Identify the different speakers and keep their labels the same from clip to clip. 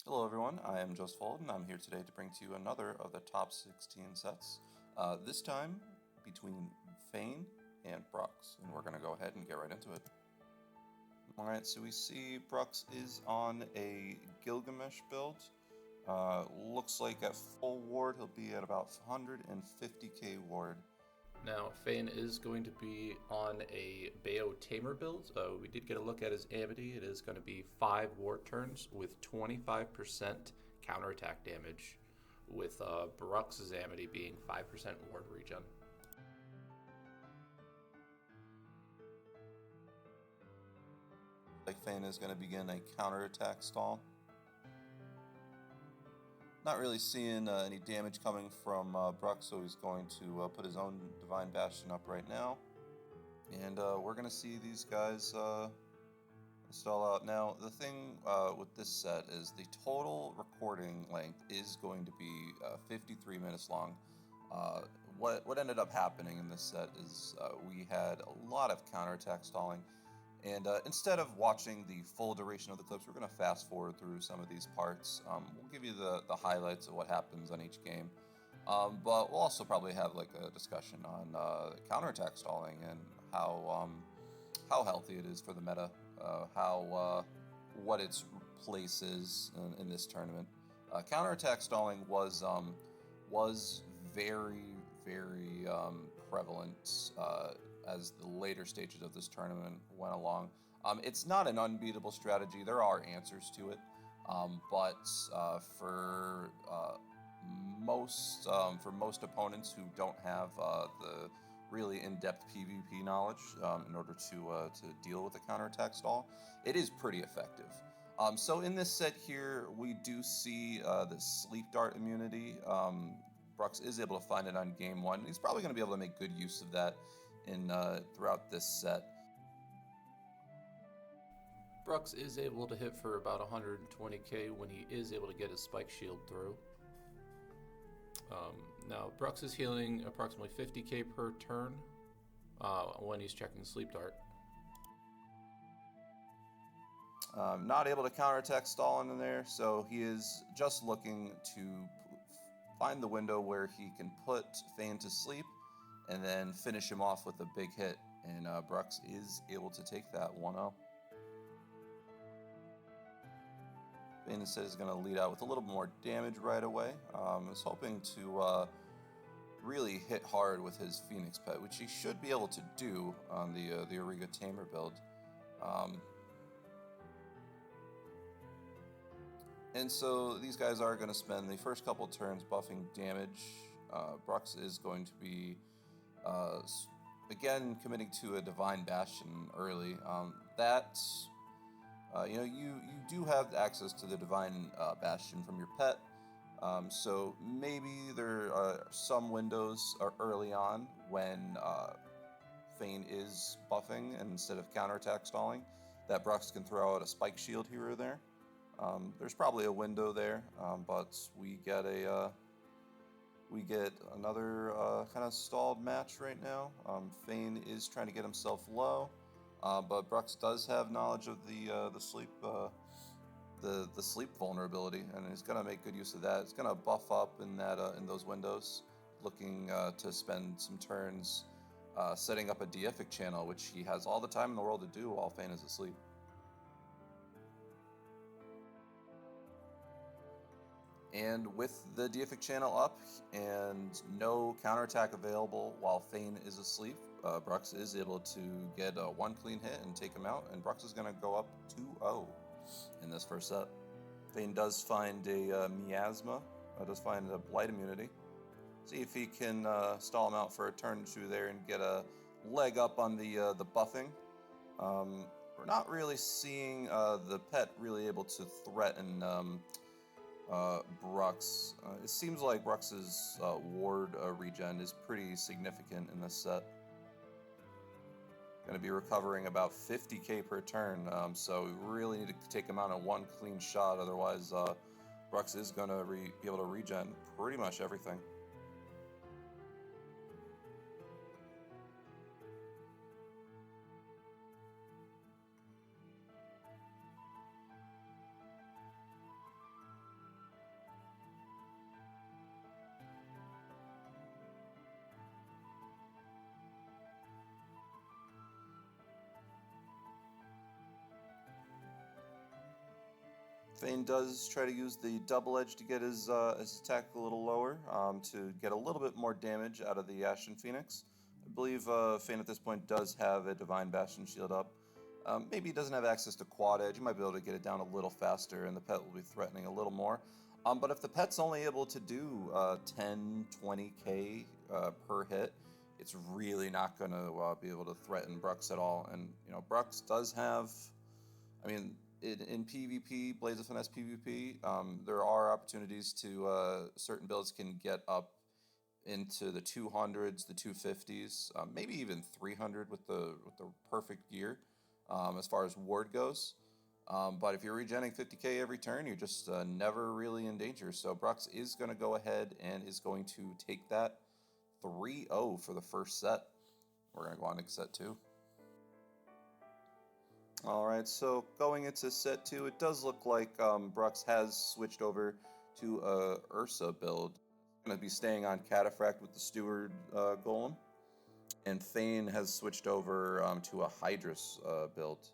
Speaker 1: Hello everyone, I am Joseph Holden. I'm here today to bring to you another of the top 16 sets, this time between Fain and Bruxx, and we're going to go ahead and get right into it. Alright, so we see Bruxx is on a Gilgamesh build. Looks like at full ward he'll be at about 150k ward.
Speaker 2: Now, Fain is going to be on a Bayo Tamer build. We did get a look at his Amity. It is going to be 5 ward turns with 25% counterattack damage, with Bruxx's Amity being 5% ward regen.
Speaker 1: Like Fain is going to begin a counterattack stall. Not really seeing any damage coming from Bruxx, so he's going to put his own Divine Bastion up right now. And we're going to see these guys install out. Now, the thing with this set is the total recording length is going to be 53 minutes long. What ended up happening in this set is we had a lot of counterattack stalling. And instead of watching the full duration of the clips, we're going to fast forward through some of these parts. We'll give you the highlights of what happens on each game. But we'll also probably have like a discussion on counterattack stalling and how healthy it is for the meta, what its place is in this tournament. Counterattack stalling was very prevalent as the later stages of this tournament went along. It's not an unbeatable strategy. There are answers to it, but for most opponents who don't have the really in-depth PvP knowledge in order to deal with the counterattack stall, it is pretty effective. So in this set here, we do see the Sleep Dart immunity. Bruxx is able to find it on game 1. He's probably going to be able to make good use of that throughout this set.
Speaker 2: Bruxx is able to hit for about 120k when he is able to get his Spike Shield through. Now, Bruxx is healing approximately 50k per turn when he's checking Sleep Dart.
Speaker 1: Not able to counterattack stall in there, so he is just looking to find the window where he can put Fain to sleep and then finish him off with a big hit. And Bruxx is able to take that 1-0. Fain instead is going to lead out with a little more damage right away. I was hoping to really hit hard with his Phoenix Pet, which he should be able to do on the Auriga Tamer build. And so these guys are going to spend the first couple turns buffing damage. Bruxx is going to be again committing to a Divine Bastion early. You do have access to the Divine Bastion from your pet, so maybe there are some windows early on when Fain is buffing, and instead of counterattack stalling, that Bruxx can throw out a Spike Shield here or there. There's probably a window there, but we get another kind of stalled match right now. Fain is trying to get himself low, but Bruxx does have knowledge of the sleep vulnerability, and he's gonna make good use of that. He's gonna buff up in those windows, looking to spend some turns setting up a deific channel, which he has all the time in the world to do while Fain is asleep. And with the deific channel up and no counterattack available while Fain is asleep, Bruxx is able to get one clean hit and take him out, and Bruxx is going to go up 2-0 in this first set. Fain does find a Miasma, does find a Blight immunity. See if he can stall him out for a turn or two there and get a leg up on the buffing. We're not really seeing the pet really able to threaten Bruxx. It seems like Bruxx's ward regen is pretty significant in this set. Going to be recovering about 50k per turn, so we really need to take him out in one clean shot, otherwise Bruxx is going to be able to regen pretty much everything. Fain does try to use the double edge to get his attack a little lower, to get a little bit more damage out of the Ashen Phoenix. I believe Fain at this point does have a Divine Bastion shield up. Maybe he doesn't have access to quad edge. He might be able to get it down a little faster, and the pet will be threatening a little more. But if the pet's only able to do 10, 20k per hit, it's really not going to be able to threaten Bruxx at all. And Bruxx does have, I mean, in PvP, Blades of Finesse PvP, there are opportunities to certain builds can get up into the 200s, the 250s, maybe even 300 with the perfect gear, as far as ward goes. But if you're regenning 50k every turn, you're just never really in danger. So Bruxx is going to go ahead and is going to take that 3-0 for the first set. We're going to go on to set 2. Alright, so going into set 2, it does look like Bruxx has switched over to a Ursa build. Going to be staying on Cataphract with the Steward Golem. And Fain has switched over to a Hydrus build.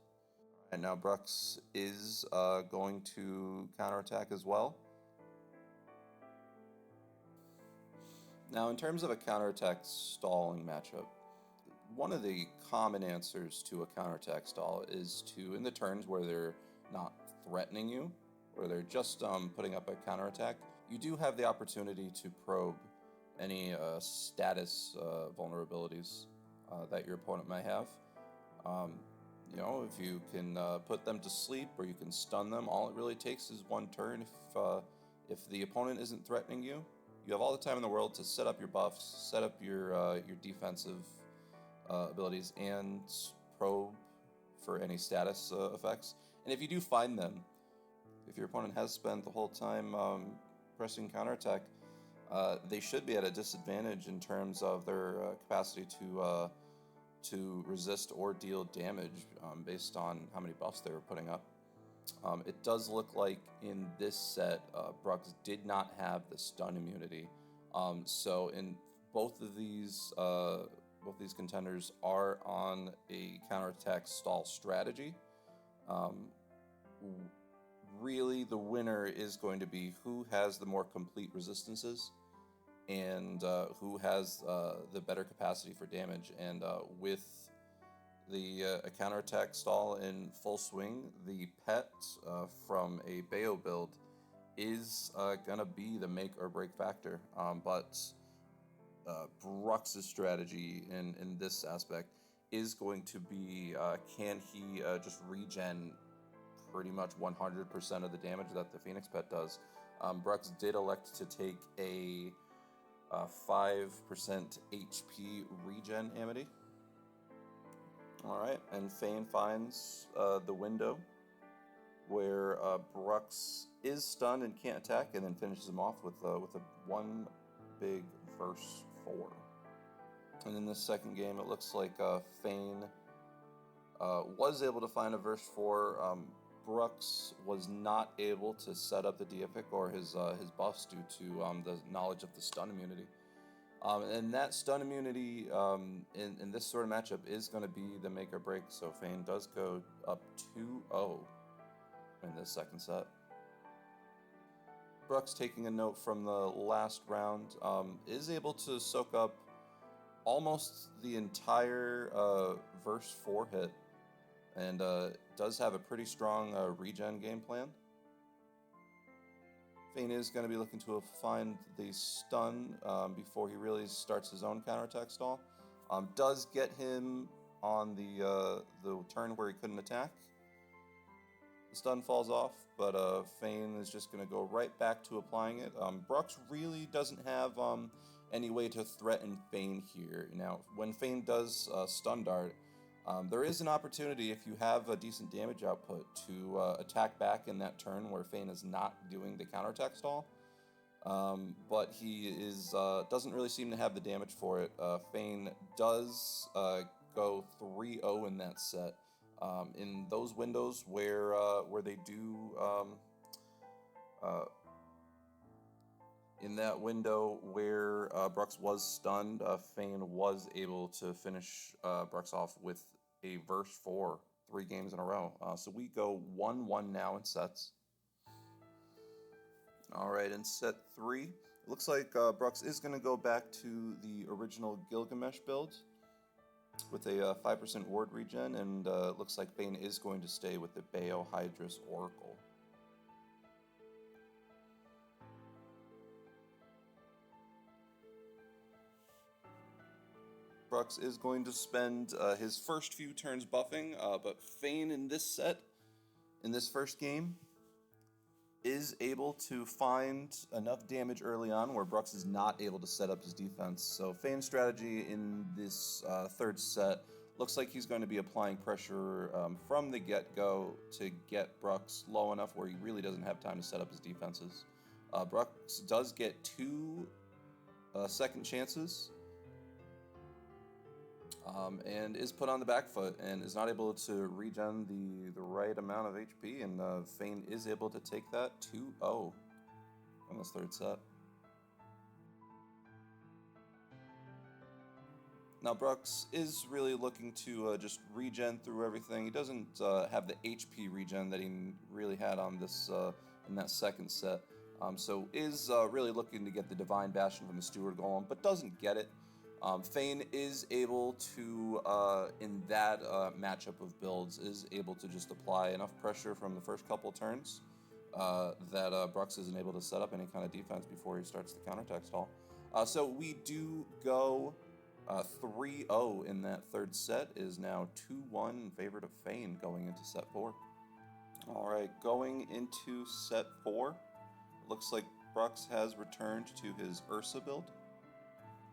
Speaker 1: And now Bruxx is going to counterattack as well. Now, in terms of a counterattack stalling matchup, one of the common answers to a counterattack stall is to, in the turns where they're not threatening you, where they're just putting up a counterattack, you do have the opportunity to probe any status vulnerabilities that your opponent may have. If you can put them to sleep or you can stun them, all it really takes is one turn. If the opponent isn't threatening you, you have all the time in the world to set up your buffs, set up your defensive abilities, and probe for any status effects. And if you do find them, if your opponent has spent the whole time pressing counterattack, they should be at a disadvantage in terms of their capacity to resist or deal damage based on how many buffs they were putting up. It does look like in this set, Bruxx did not have the stun immunity. So in both of these contenders are on a counterattack stall strategy. Really, the winner is going to be who has the more complete resistances and who has the better capacity for damage. And with the counterattack stall in full swing, the pet from a Bayo build is going to be the make or break factor. But Brux's strategy in this aspect is going to be, can he just regen pretty much 100% of the damage that the Phoenix pet does. Bruxx did elect to take a 5% HP regen amity. Alright, and Fain finds the window where Bruxx is stunned and can't attack, and then finishes him off with a one big verse 4. And in this second game, it looks like Fain was able to find a verse 4. Bruxx was not able to set up the Diapic or his buffs due to the knowledge of the stun immunity. And that stun immunity in this sort of matchup is going to be the make or break. So Fain does go up 2-0 in this second set. Bruxx, taking a note from the last round, is able to soak up almost the entire verse 4 hit, and does have a pretty strong regen game plan. Fain is going to be looking to find the stun before he really starts his own counterattack stall. Does get him on the turn where he couldn't attack. The stun falls off, but Fain is just going to go right back to applying it. Bruxx really doesn't have any way to threaten Fain here. Now, when Fain does stun dart, there is an opportunity, if you have a decent damage output, to attack back in that turn where Fain is not doing the counterattack stall. But he doesn't really seem to have the damage for it. Fain does go 3-0 in that set. In those windows where they do in that window where Bruxx was stunned, Fain was able to finish Bruxx off with a verse 4 3 games in a row. So we go 1-1 now in sets. All right, in set 3, it looks like Bruxx is going to go back to the original Gilgamesh build with a 5% ward regen, and it looks like Fain is going to stay with the Hydrus Oracle. Bruxx is going to spend his first few turns buffing, but Fain in this set, in this first game, is able to find enough damage early on where Bruxx is not able to set up his defense. So Fain's strategy in this third set looks like he's going to be applying pressure from the get-go to get Bruxx low enough where he really doesn't have time to set up his defenses. Bruxx does get 2 second chances, and is put on the back foot and is not able to regen the right amount of HP, and Fain is able to take that 2-0 on this third set. Now Bruxx is really looking to just regen through everything. He doesn't have the HP regen that he really had on this in that second set, so is really looking to get the Divine Bastion from the Steward Golem, but doesn't get it. Fain is able to, in that matchup of builds, is able to just apply enough pressure from the first couple turns that Bruxx isn't able to set up any kind of defense before he starts the counterattack stall. So we do go 3-0 in that third set, is now 2-1 in favor of Fain going into set 4. Alright, going into set 4, looks like Bruxx has returned to his Ursa build.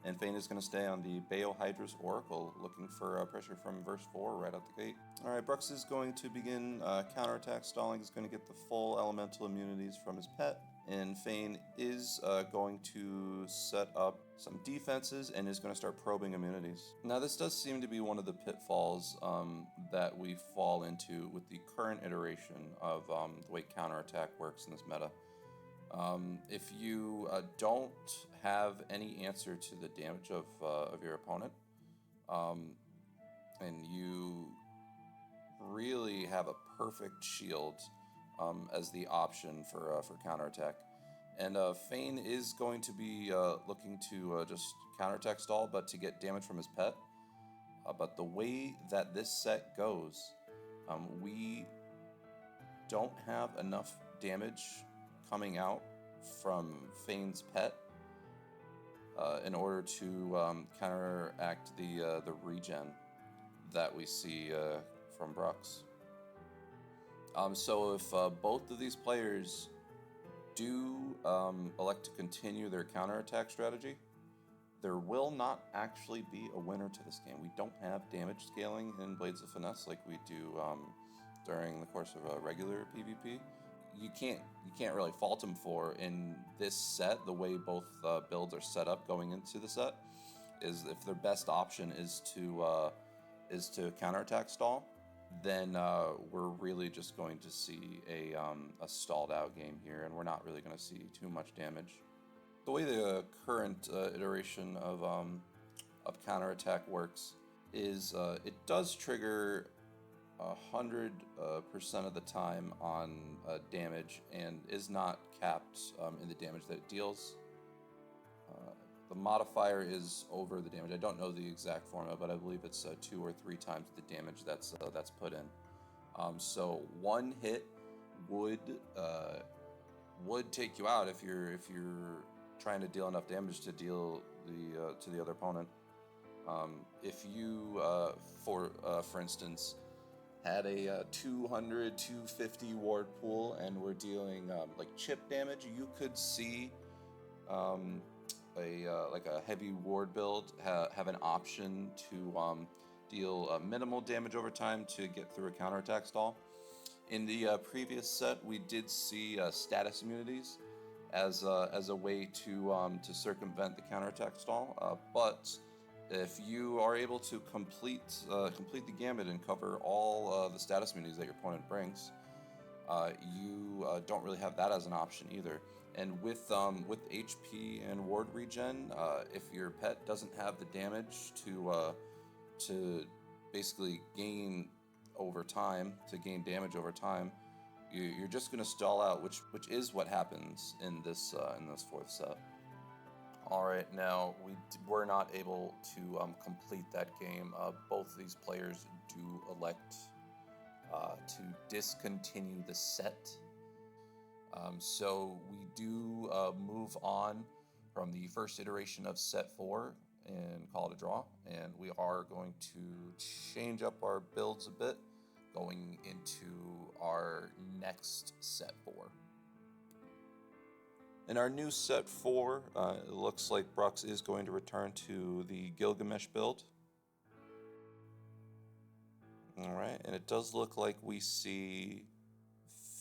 Speaker 1: And Fain is going to stay on the Hydrus Oracle, looking for pressure from verse 4 right out the gate. Alright, Bruxx is going to begin counterattack stalling. He's going to get the full elemental immunities from his pet. And Fain is going to set up some defenses and is going to start probing immunities. Now this does seem to be one of the pitfalls that we fall into with the current iteration of the way counterattack works in this meta. If you don't have any answer to the damage of your opponent, and you really have a perfect shield as the option for counterattack, and Fain is going to be looking to just counterattack stall, but to get damage from his pet. But the way that this set goes, we don't have enough damage coming out from Fain's pet in order to counteract the regen that we see from Bruxx. So if both of these players do elect to continue their counterattack strategy, there will not actually be a winner to this game. We don't have damage scaling in Blades of Finesse like we do during the course of a regular PvP. You can't really fault him for in this set the way both builds are set up going into the set. Is if their best option is to counterattack stall, then we're really just going to see a stalled out game here, and we're not really going to see too much damage. The way the current iteration of counterattack works is it does trigger 100% of the time on damage and is not capped in the damage that it deals. The modifier is over the damage. I don't know the exact formula, but I believe it's 2 or 3 times the damage that's put in. So one hit would take you out if you're trying to deal enough damage to deal to the other opponent. If you, for instance, had a 200, 250 ward pool and were dealing like chip damage, you could see like a heavy ward build have an option to deal minimal damage over time to get through a counterattack stall. In the previous set, we did see status immunities as a way to circumvent the counterattack stall, but if you are able to complete the gambit and cover all the status immunities that your opponent brings, you don't really have that as an option either. And with HP and ward regen, if your pet doesn't have the damage to basically gain damage over time, you're just gonna stall out, which is what happens in this fourth set. All right, now we were not able to complete that game. Both of these players do elect to discontinue the set. So we do move on from the first iteration of set 4 and call it a draw. And we are going to change up our builds a bit going into our next set 4. In our new set 4, it looks like Bruxx is going to return to the Gilgamesh build. Alright, and it does look like we see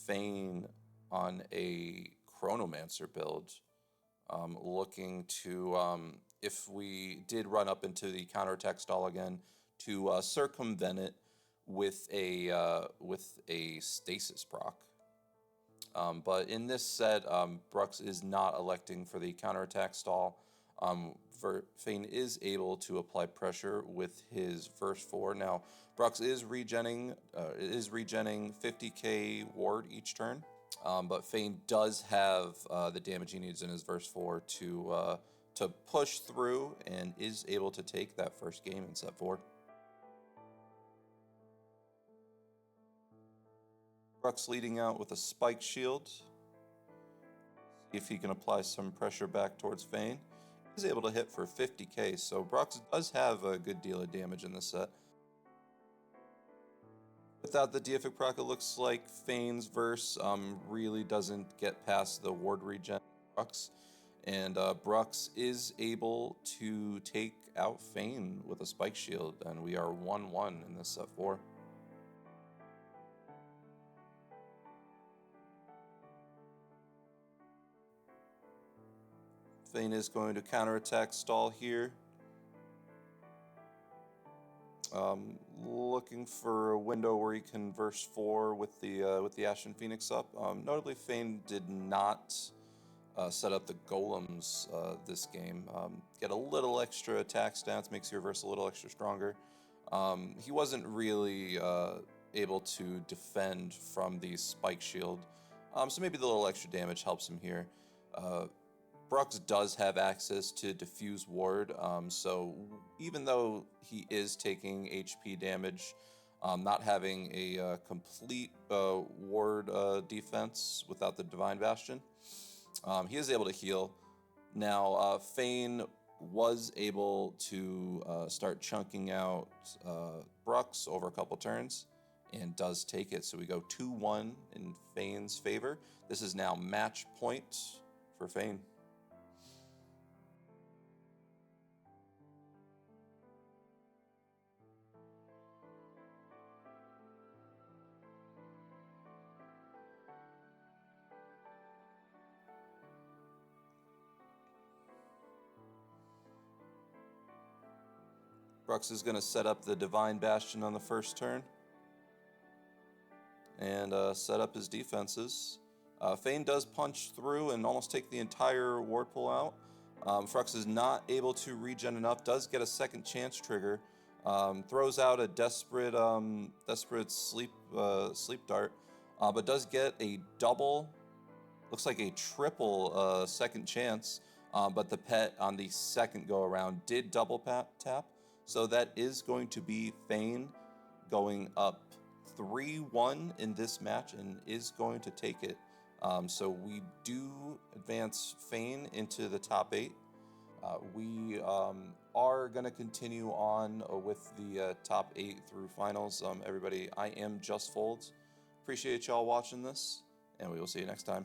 Speaker 1: Fain on a Chronomancer build, looking to, if we did run up into the counterattack stall again, to circumvent it with a stasis proc. But in this set, Bruxx is not electing for the counterattack stall. Fain is able to apply pressure with his verse 4. Now, Bruxx is regenning 50k ward each turn, but Fain does have the damage he needs in his verse 4 to push through, and is able to take that first game in set 4. Bruxx leading out with a spike shield. See if he can apply some pressure back towards Fain. He's able to hit for 50k, so Bruxx does have a good deal of damage in this set. Without the Deific proc, it looks like Fain's verse really doesn't get past the ward regen Bruxx, and Bruxx is able to take out Fain with a spike shield, and we are 1-1 in this set 4. Fain is going to counterattack stall here. Looking for a window where he can verse 4 with the Ashen Phoenix up. Notably, Fain did not set up the golems this game. Get a little extra attack stats, makes your verse a little extra stronger. He wasn't really able to defend from the spike shield, so maybe the little extra damage helps him here. Bruxx does have access to diffuse ward, so even though he is taking HP damage, not having a complete ward defense without the Divine Bastion, he is able to heal. Now, Fain was able to start chunking out Bruxx over a couple turns, and does take it, so we go 2-1 in Fain's favor. This is now match point for Fain. Bruxx is going to set up the Divine Bastion on the first turn and set up his defenses. Fain does punch through and almost take the entire ward pool out. Bruxx is not able to regen enough, does get a second chance trigger, throws out a desperate sleep dart, but does get a double, looks like a triple second chance, but the pet on the second go around did double tap. So that is going to be Fain going up 3-1 in this match and is going to take it. So we do advance Fain into the top 8. We are going to continue on with the top 8 through finals. Everybody, I am Just Folds. Appreciate y'all watching this, and we will see you next time.